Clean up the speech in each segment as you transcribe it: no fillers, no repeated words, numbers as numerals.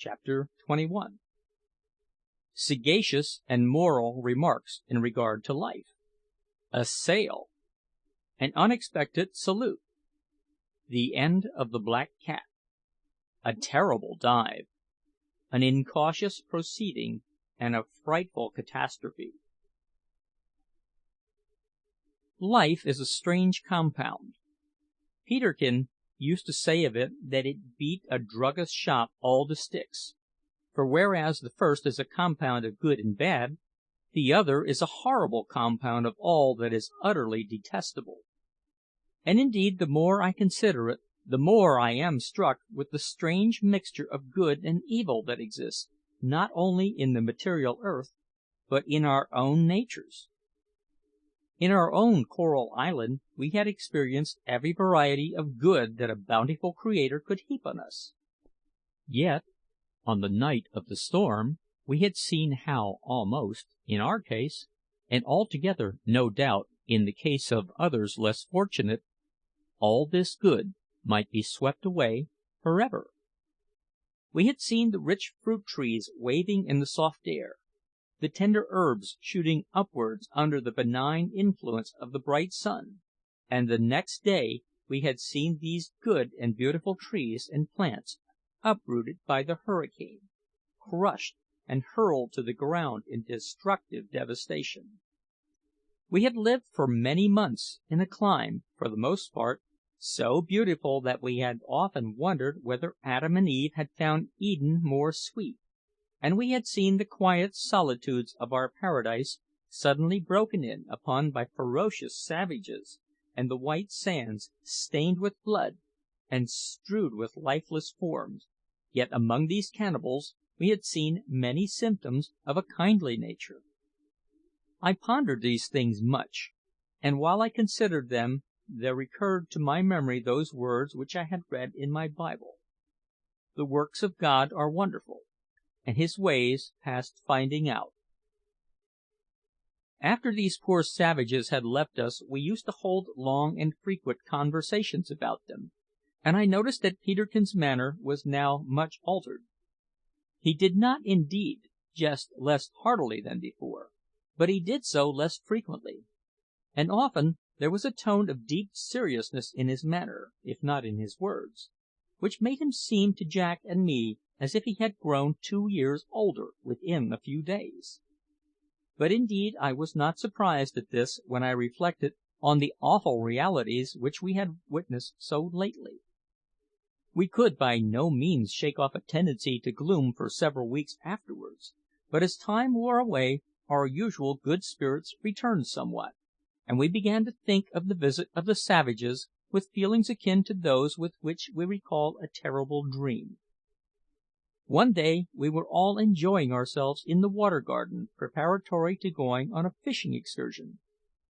Chapter 21. Sagacious and moral remarks in regard to life. A sail. An unexpected salute. The end of the black cat. A terrible dive. An incautious proceeding, and a frightful catastrophe. Life is a strange compound. Peterkin used to say of it that it beat a druggist's shop all to sticks; for whereas the first is a compound of good and bad, the other is a horrible compound of all that is utterly detestable. And indeed, the more I consider it, the more I am struck with the strange mixture of good and evil that exists, not only in the material earth, but in our own natures. In our own coral island we had experienced every variety of good that a bountiful Creator could heap on us. Yet, on the night of the storm, we had seen how almost, in our case, and altogether, no doubt, in the case of others less fortunate, all this good might be swept away for ever. We had seen the rich fruit trees waving in the soft air, the tender herbs shooting upwards under the benign influence of the bright sun; and the next day we had seen these good and beautiful trees and plants uprooted by the hurricane, crushed and hurled to the ground in destructive devastation. We had lived for many months in a clime, for the most part, so beautiful that we had often wondered whether Adam and Eve had found Eden more sweet; and we had seen the quiet solitudes of our paradise suddenly broken in upon by ferocious savages, and the white sands stained with blood and strewed with lifeless forms. Yet among these cannibals we had seen many symptoms of a kindly nature. I pondered these things much, and while I considered them there recurred to my memory those words which I had read in my Bible: "The works of God are wonderful, and His ways past finding out." After these poor savages had left us we used to hold long and frequent conversations about them, and I noticed that Peterkin's manner was now much altered. He did not, indeed, jest less heartily than before, but he did so less frequently; and often there was a tone of deep seriousness in his manner, if not in his words, which made him seem to Jack and me as if he had grown 2 years older within a few days. But indeed I was not surprised at this when I reflected on the awful realities which we had witnessed so lately. We could by no means shake off a tendency to gloom for several weeks afterwards; but as time wore away our usual good spirits returned somewhat, and we began to think of the visit of the savages with feelings akin to those with which we recall a terrible dream. One day we were all enjoying ourselves in the Water Garden, preparatory to going on a fishing excursion,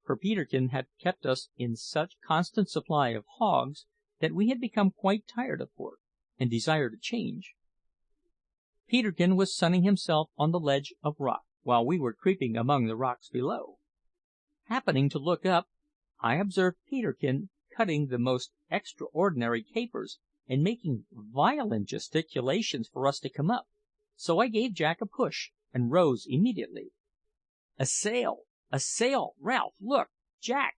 for Peterkin had kept us in such constant supply of hogs that we had become quite tired of pork, and desired a change. Peterkin was sunning himself on the ledge of rock, while we were creeping among the rocks below. Happening to look up, I observed Peterkin cutting the most extraordinary capers and making violent gesticulations for us to come up; so I gave Jack a push, and rose immediately. "A sail! A sail! Ralph, look! Jack!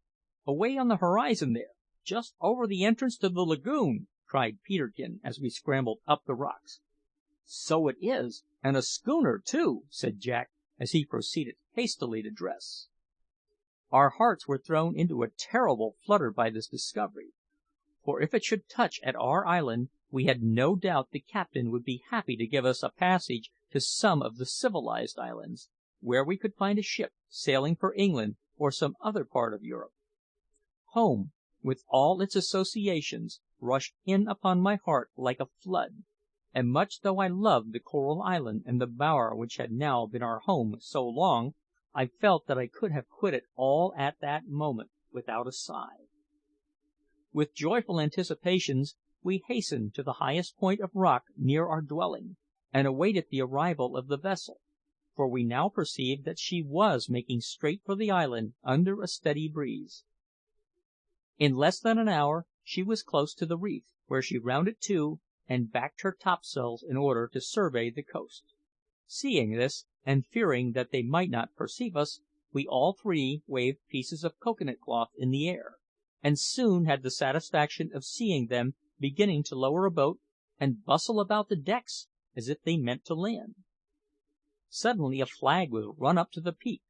Away on the horizon there, just over the entrance to the lagoon!" cried Peterkin as we scrambled up the rocks. "So it is, and a schooner too!" said Jack as he proceeded hastily to dress. Our hearts were thrown into a terrible flutter by this discovery, for if it should touch at our island we had no doubt the captain would be happy to give us a passage to some of the civilised islands, where we could find a ship sailing for England or some other part of Europe. Home, with all its associations, rushed in upon my heart like a flood; and much though I loved the coral island and the bower which had now been our home so long, I felt that I could have quitted all at that moment without a sigh. With joyful anticipations we hastened to the highest point of rock near our dwelling, and awaited the arrival of the vessel, for we now perceived that she was making straight for the island under a steady breeze. In less than an hour she was close to the reef, where she rounded to and backed her topsails in order to survey the coast. Seeing this, and fearing that they might not perceive us, we all three waved pieces of cocoa-nut cloth in the air, and soon had the satisfaction of seeing them beginning to lower a boat and bustle about the decks as if they meant to land. Suddenly a flag was run up to the peak.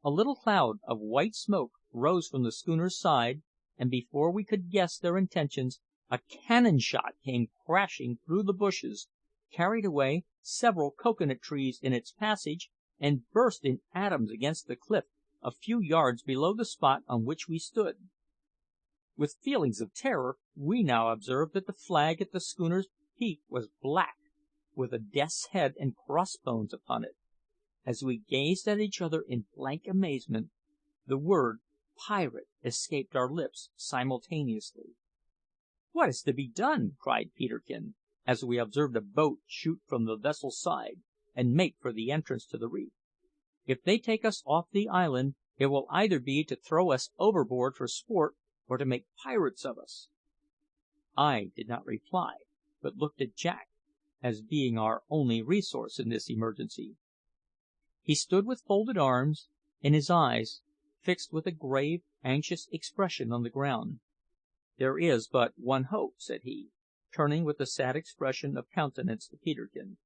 A little cloud of white smoke rose from the schooner's side, and before we could guess their intentions, a cannon shot came crashing through the bushes, carried away several cocoa-nut trees in its passage, and burst in atoms against the cliff a few yards below the spot on which we stood. With feelings of terror, we now observed that the flag at the schooner's peak was black, with a death's head and crossbones upon it. As we gazed at each other in blank amazement, the word "pirate" escaped our lips simultaneously. "What is to be done?" cried Peterkin, as we observed a boat shoot from the vessel's side and make for the entrance to the reef. "If they take us off the island, it will either be to throw us overboard for sport or to make pirates of us." I did not reply, but looked at Jack, as being our only resource in this emergency. He stood with folded arms, and his eyes fixed with a grave, anxious expression on the ground. "There is but one hope," said he, turning with a sad expression of countenance to Peterkin.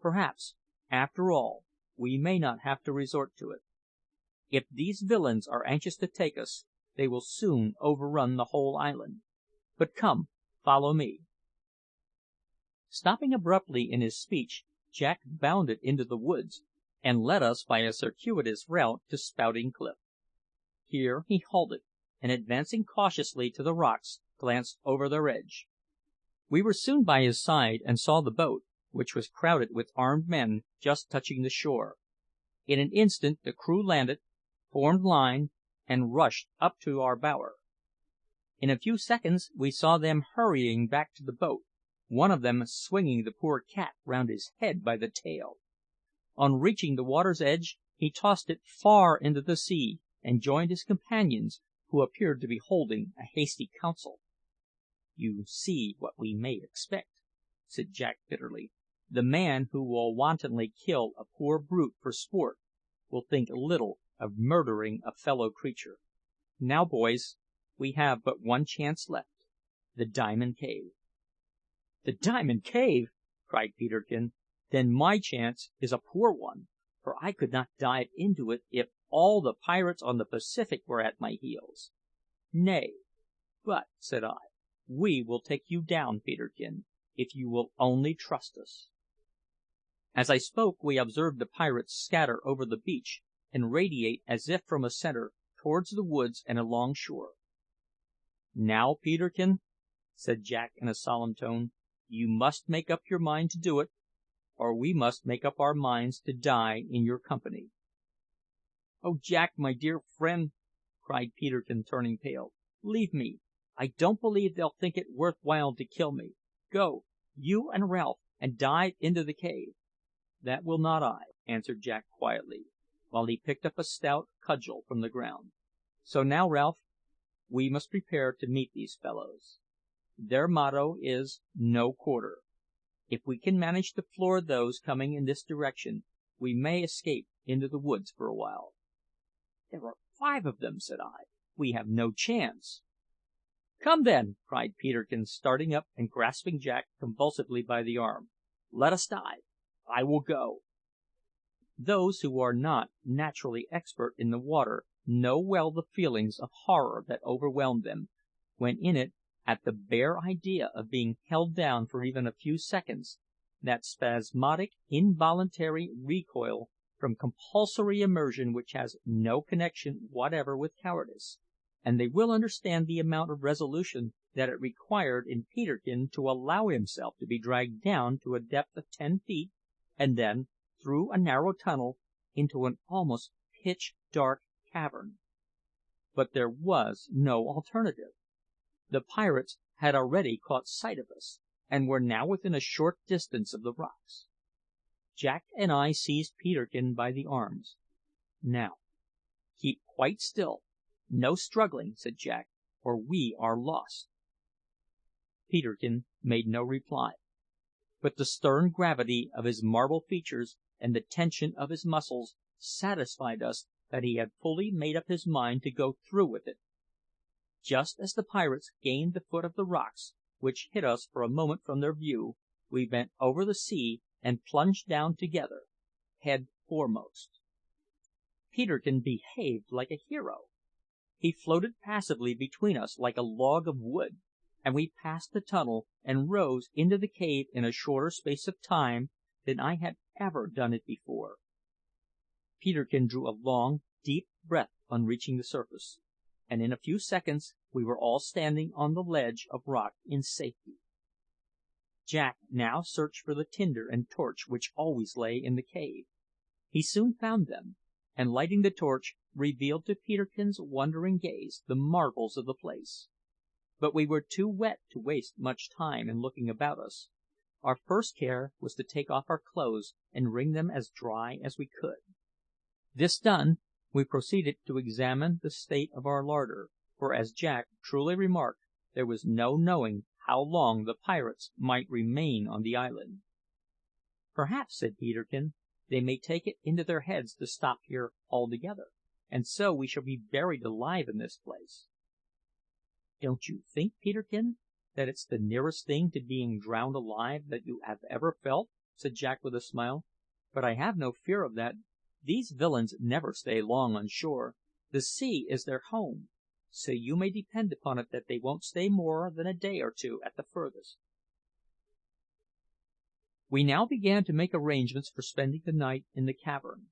"Perhaps, after all, we may not have to resort to it. If these villains are anxious to take us, they will soon overrun the whole island. But come, follow me." Stopping abruptly in his speech, Jack bounded into the woods, and led us by a circuitous route to Spouting Cliff. Here he halted, and advancing cautiously to the rocks, glanced over their edge. We were soon by his side, and saw the boat, which was crowded with armed men, just touching the shore. In an instant the crew landed, formed line, and rushed up to our bower. In a few seconds we saw them hurrying back to the boat, one of them swinging the poor cat round his head by the tail. On reaching the water's edge, he tossed it far into the sea and joined his companions, who appeared to be holding a hasty council. "You see what we may expect," said Jack bitterly. "The man who will wantonly kill a poor brute for sport will think little of murdering a fellow creature. Now, boys, we have but one chance left the Diamond Cave." "The Diamond Cave!" cried Peterkin. "Then my chance is a poor one, for I could not dive into it if all the pirates on the Pacific were at my heels." "Nay, but," said I, "we will take you down, Peterkin, if you will only trust us." As I spoke, we observed the pirates scatter over the beach and radiate as if from a centre towards the woods and along shore. "Now, Peterkin," said Jack in a solemn tone, "you must make up your mind to do it, or we must make up our minds to die in your company." "Oh, Jack, my dear friend!" cried Peterkin, turning pale, "leave me. I don't believe they'll think it worth while to kill me. Go, you and Ralph, and dive into the cave." "That will not I," answered Jack quietly, while he picked up a stout cudgel from the ground. "So now, Ralph, we must prepare to meet these fellows. Their motto is `No quarter.' If we can manage to floor those coming in this direction, we may escape into the woods for a while." "There are 5 of them," said I. "We have no chance." "Come, then," cried Peterkin, starting up and grasping Jack convulsively by the arm. "Let us dive. I will go." Those who are not naturally expert in the water know well the feelings of horror that overwhelm them, when in it, at the bare idea of being held down for even a few seconds, that spasmodic, involuntary recoil from compulsory immersion which has no connection whatever with cowardice; and they will understand the amount of resolution that it required in Peterkin to allow himself to be dragged down to a depth of 10 feet, and then through a narrow tunnel into an almost pitch dark cavern. But there was no alternative. The pirates had already caught sight of us, and were now within a short distance of the rocks. Jack and I seized Peterkin by the arms. "Now, keep quite still no struggling," said Jack, "or we are lost." Peterkin made no reply, but the stern gravity of his marble features and the tension of his muscles satisfied us that he had fully made up his mind to go through with it. Just as the pirates gained the foot of the rocks, which hid us for a moment from their view, we bent over the sea and plunged down together, head foremost. Peterkin behaved like a hero. He floated passively between us like a log of wood, and we passed the tunnel and rose into the cave in a shorter space of time than I had ever done it before. Peterkin drew a long, deep breath on reaching the surface, and in a few seconds we were all standing on the ledge of rock in safety. Jack now searched for the tinder and torch which always lay in the cave. He soon found them, and lighting the torch, revealed to Peterkin's wondering gaze the marvels of the place. But we were too wet to waste much time in looking about us. Our first care was to take off our clothes and wring them as dry as we could. This done, we proceeded to examine the state of our larder, for as Jack truly remarked, there was no knowing how long the pirates might remain on the island. "Perhaps," said Peterkin, "they may take it into their heads to stop here altogether, and so we shall be buried alive in this place." "Don't you think, Peterkin, that it's the nearest thing to being drowned alive that you have ever felt?" said Jack with a smile. "But I have no fear of that. These villains never stay long on shore. The sea is their home, so you may depend upon it that they won't stay more than a day or two at the furthest." We now began to make arrangements for spending the night in the cavern.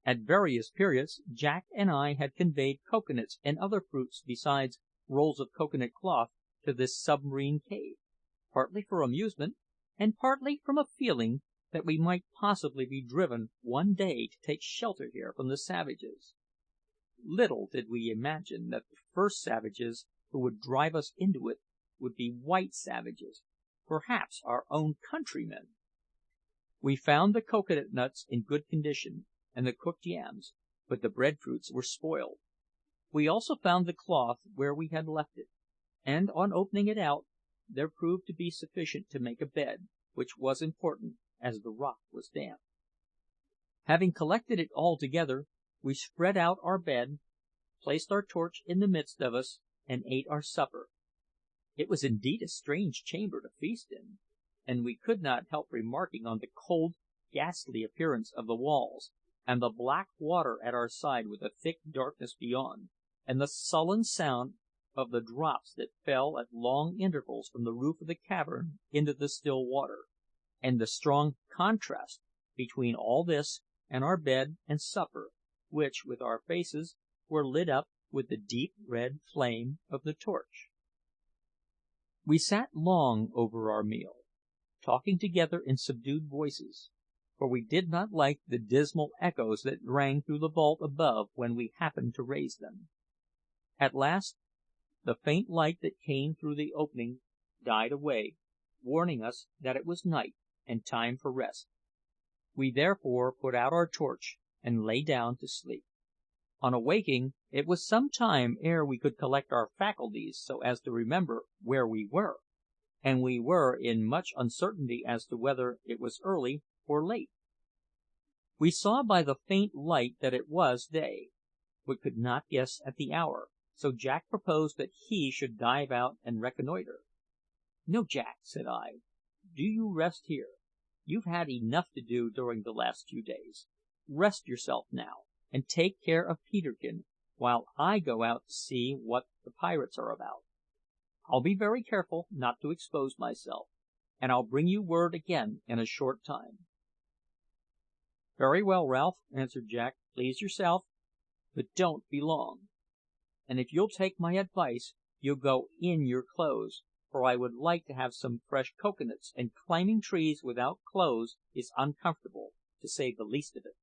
At various periods Jack and I had conveyed cocoa nuts and other fruits besides rolls of cocoa nut cloth to this submarine cave, partly for amusement and partly from a feeling that we might possibly be driven one day to take shelter here from the savages. Little did we imagine that the first savages who would drive us into it would be white savages, perhaps our own countrymen. We found the cocoa nut nuts in good condition, and the cooked yams, but the breadfruits were spoiled. We also found the cloth where we had left it, and on opening it out, there proved to be sufficient to make a bed, which was important, as the rock was damp. Having collected it all together, we spread out our bed, placed our torch in the midst of us, and ate our supper. It was indeed a strange chamber to feast in, and we could not help remarking on the cold, ghastly appearance of the walls, and the black water at our side with the thick darkness beyond, and the sullen sound of the drops that fell at long intervals from the roof of the cavern into the still water, and the strong contrast between all this and our bed and supper, which, with our faces, were lit up with the deep red flame of the torch. We sat long over our meal, talking together in subdued voices, for we did not like the dismal echoes that rang through the vault above when we happened to raise them. At last, the faint light that came through the opening died away, warning us that it was night and time for rest. We therefore put out our torch and lay down to sleep. On awaking, it was some time ere we could collect our faculties so as to remember where we were, and we were in much uncertainty as to whether it was early or late. We saw by the faint light that it was day, but could not guess at the hour, so Jack proposed that he should dive out and reconnoitre. "No, Jack," said I, "do you rest here. You've had enough to do during the last few days. Rest yourself now, and take care of Peterkin, while I go out to see what the pirates are about. I'll be very careful not to expose myself, and I'll bring you word again in a short time." "Very well, Ralph," answered Jack. "Please yourself, but don't be long. And if you'll take my advice, you'll go in your clothes, for I would like to have some fresh cocoa nuts, and climbing trees without clothes is uncomfortable, to say the least of it."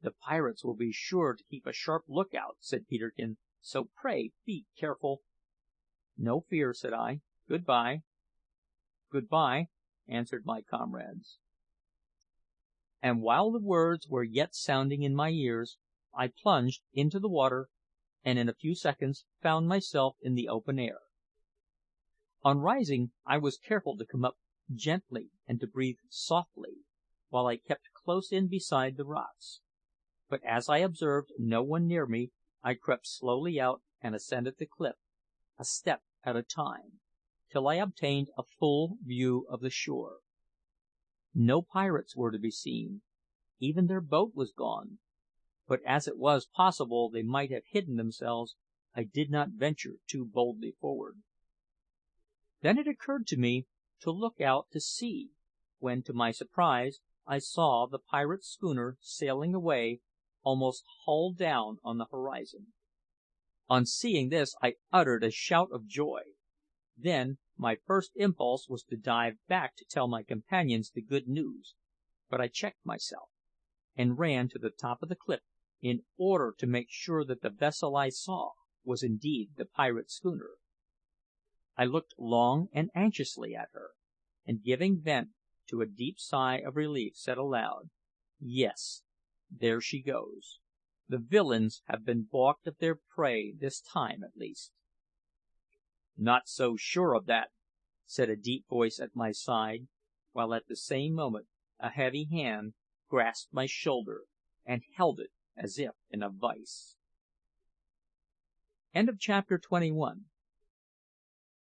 "The pirates will be sure to keep a sharp lookout," said Peterkin, "so pray be careful." "No fear," said I. "Good bye." "Good bye," answered my comrades. And while the words were yet sounding in my ears, I plunged into the water, and in a few seconds found myself in the open air. On rising, I was careful to come up gently and to breathe softly, while I kept close in beside the rocks. But as I observed no one near me, I crept slowly out and ascended the cliff, a step at a time, till I obtained a full view of the shore. No pirates were to be seen; even their boat was gone; but as it was possible they might have hidden themselves, I did not venture too boldly forward. Then it occurred to me to look out to sea, when, to my surprise, I saw the pirate schooner sailing away, almost hull down on the horizon. On seeing this I uttered a shout of joy. Then my first impulse was to dive back to tell my companions the good news; but I checked myself, and ran to the top of the cliff in order to make sure that the vessel I saw was indeed the pirate schooner. I looked long and anxiously at her, and giving vent to a deep sigh of relief, said aloud, "Yes, there she goes. The villains have been baulked of their prey this time at least." "Not so sure of that," said a deep voice at my side, while at the same moment a heavy hand grasped my shoulder and held it as if in a vice. CHAPTER 22.